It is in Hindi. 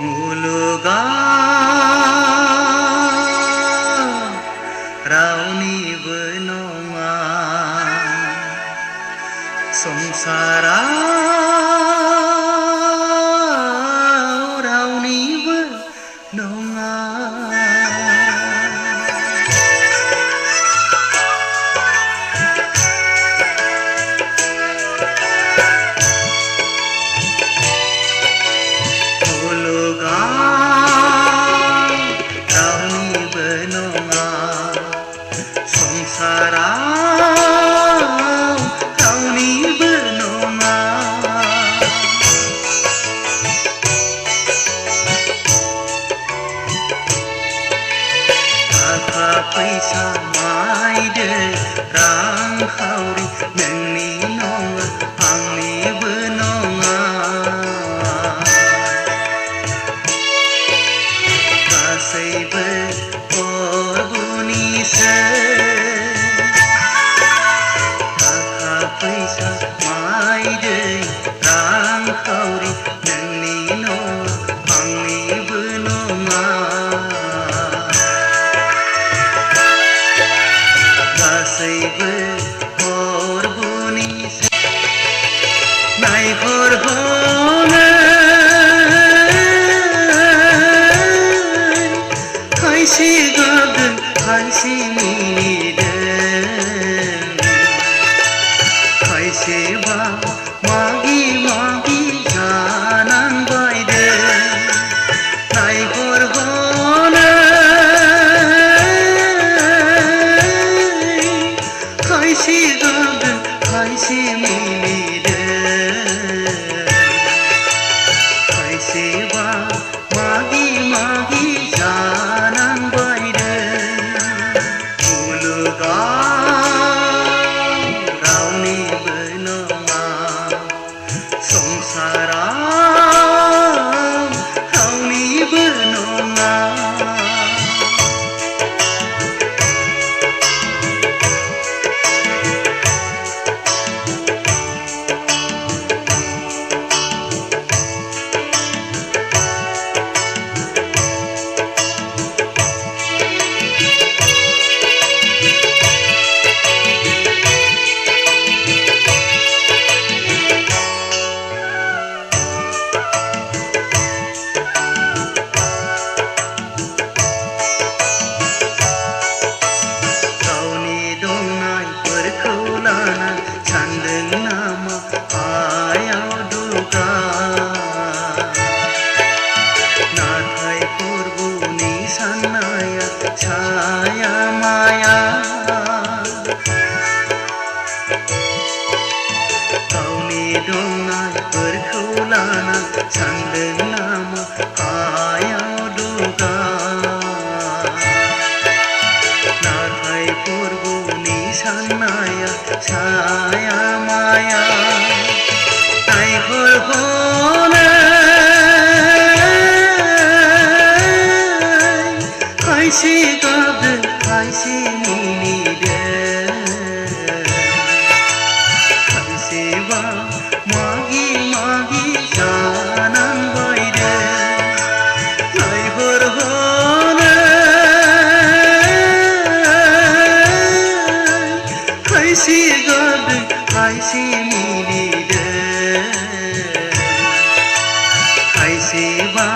मुलुगा रावनिबो नङा संसाराव रावनिबो नङा पैसा मायदो रांखावरि नोंनि नङा आंनिबो नङा गासैबो प्रभुनिसो थाखा फैसा मायदो रांखावरि नोंनि नङा आंनिबो नङा गासैबो प्रभुनिसो नायहरहनै खायसे गाबदों खायसे मिनिदों खायसेबा मागि मागि जानांबायदों नायहरहनै खायसे गाबदों खायसे मिनिदों खायसेबा मागि मागि जानांबायदों मुलुगाव रावनिबो नङा संसाराव रावनिबो नङा सानदों नामा हायाव दुगा नाथाय प्रभुनि साननाया छाया माया गावनि दंनायफोरखौ लाना सानदों नामा हायाव दुगा नाथाय प्रभुनि साननाया छाया माया नायहरहनै खायसे गाबदों खायसे मिनिदों खायसेबा मागि मागि जानांबायदों नायहरहनै खायसे गाबदों खायसे मिनिदों खायसेबा